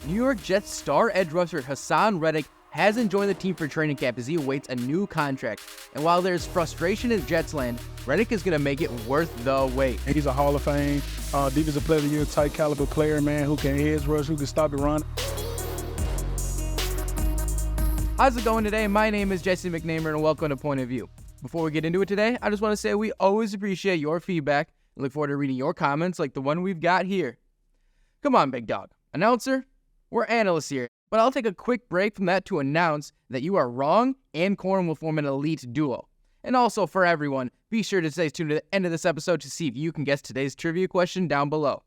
New York Jets star edge rusher Haason Reddick hasn't joined the team for training camp as he awaits a new contract. And while there's frustration in Jets land, Reddick is going to make it worth the wait. He's a Hall of Fame, defensive player of the year, tight caliber player, man, who can edge rush, who can stop the run. How's it going today? My name is Jesse McNamer and welcome to Point of View. Before we get into it today, I just want to say we always appreciate your feedback and look forward to reading your comments like the one we've got here. Come on, big dog. Announcer, we're analysts here, but I'll take a quick break from that to announce that you are wrong and Corn will form an elite duo. And also for everyone, be sure to stay tuned to the end of this episode to see if you can guess today's trivia question down below.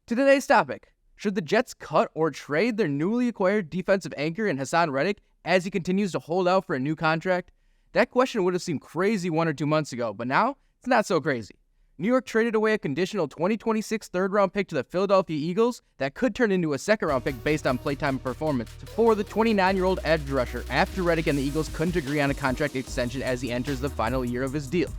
To today's topic, should the Jets cut or trade their newly acquired defensive anchor in Haason Reddick as he continues to hold out for a new contract? That question would have seemed crazy 1 or 2 months ago, but now it's not so crazy. New York traded away a conditional 2026 third-round pick to the Philadelphia Eagles that could turn into a second-round pick based on playtime and performance for the 29-year-old edge rusher after Reddick and the Eagles couldn't agree on a contract extension as he enters the final year of his deal.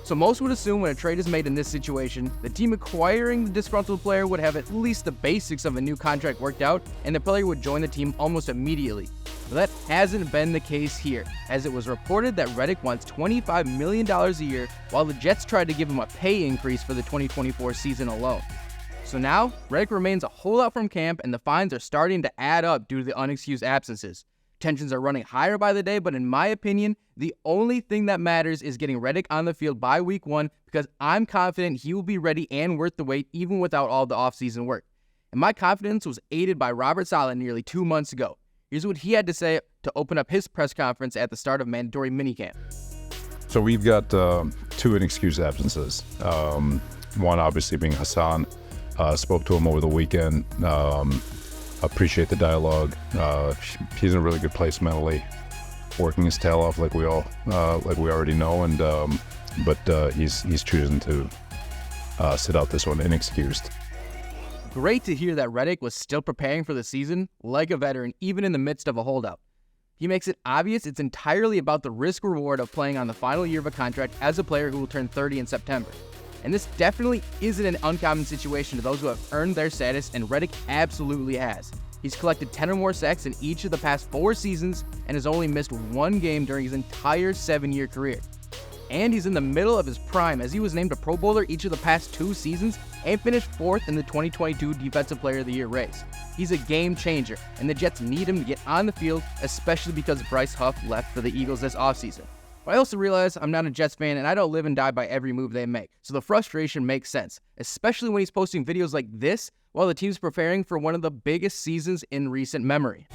So most would assume when a trade is made in this situation, the team acquiring the disgruntled player would have at least the basics of a new contract worked out and the player would join the team almost immediately. But that hasn't been the case here, as it was reported that Reddick wants $25 million a year while the Jets tried to give him a pay increase for the 2024 season alone. So now, Reddick remains a holdout from camp and the fines are starting to add up due to the unexcused absences. Tensions are running higher by the day, but in my opinion, the only thing that matters is getting Reddick on the field by week 1 because I'm confident he will be ready and worth the wait even without all the offseason work. And my confidence was aided by Robert Saleh nearly 2 months ago. Here's what he had to say to open up his press conference at the start of mandatory minicamp. So we've got 2 inexcused absences. One obviously being Haason. Spoke to him over the weekend. Appreciate the dialogue. He's in a really good place mentally, working his tail off like we already know, and but he's choosing to sit out this one inexcused. Great to hear that Reddick was still preparing for the season like a veteran, even in the midst of a holdout. He makes it obvious it's entirely about the risk-reward of playing on the final year of a contract as a player who will turn 30 in September. And this definitely isn't an uncommon situation to those who have earned their status, and Reddick absolutely has. He's collected 10 or more sacks in each of the past 4 seasons and has only missed 1 game during his entire 7-year career. And he's in the middle of his prime as he was named a Pro Bowler each of the past 2 seasons and finished 4th in the 2022 Defensive Player of the Year race. He's a game changer, and the Jets need him to get on the field, especially because Bryce Huff left for the Eagles this offseason. But I also realize I'm not a Jets fan and I don't live and die by every move they make, so the frustration makes sense, especially when he's posting videos like this while the team's preparing for one of the biggest seasons in recent memory.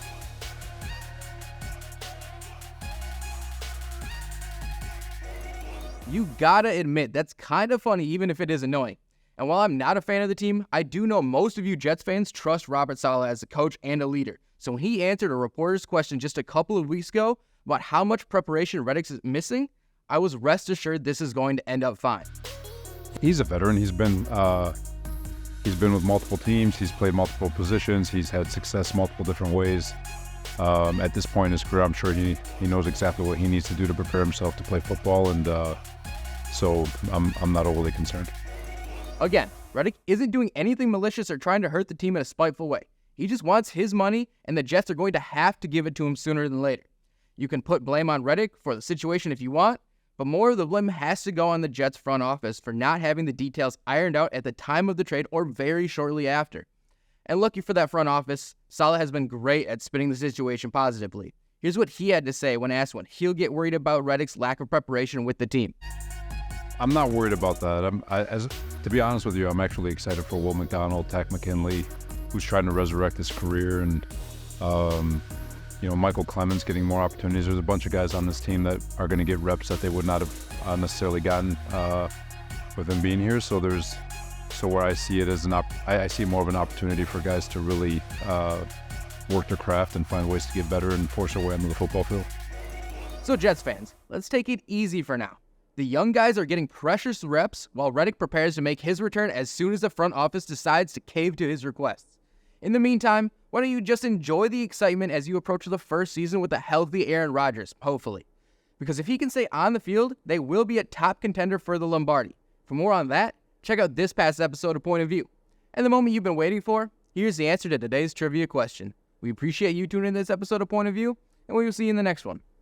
You gotta admit, that's kind of funny even if it is annoying. And while I'm not a fan of the team, I do know most of you Jets fans trust Robert Saleh as a coach and a leader. So when he answered a reporter's question just a couple of weeks ago about how much preparation Reddick is missing, I was rest assured this is going to end up fine. He's a veteran. He's been with multiple teams. He's played multiple positions. He's had success multiple different ways. At this point in his career, I'm sure he knows exactly what he needs to do to prepare himself to play football, and so I'm not overly concerned. Again, Reddick isn't doing anything malicious or trying to hurt the team in a spiteful way. He just wants his money, and the Jets are going to have to give it to him sooner than later. You can put blame on Reddick for the situation if you want, but more of the blame has to go on the Jets front office for not having the details ironed out at the time of the trade or very shortly after. And lucky for that front office, Saleh has been great at spinning the situation positively. Here's what he had to say when asked when he'll get worried about Reddick's lack of preparation with the team. I'm not worried about that. To be honest with you, I'm actually excited for Will McDonald, Tack McKinley, who's trying to resurrect his career, and Michael Clemens getting more opportunities. There's a bunch of guys on this team that are going to get reps that they would not have necessarily gotten with him being here. So where I see it as I see more of an opportunity for guys to really work their craft and find ways to get better and force their way onto the football field. So Jets fans, let's take it easy for now. The young guys are getting precious reps while Reddick prepares to make his return as soon as the front office decides to cave to his requests. In the meantime, why don't you just enjoy the excitement as you approach the first season with a healthy Aaron Rodgers, hopefully. Because if he can stay on the field, they will be a top contender for the Lombardi. For more on that, check out this past episode of Point of View. And the moment you've been waiting for, Here's the answer to today's trivia question. We appreciate you tuning in to this episode of Point of View, and we will see you in the next one.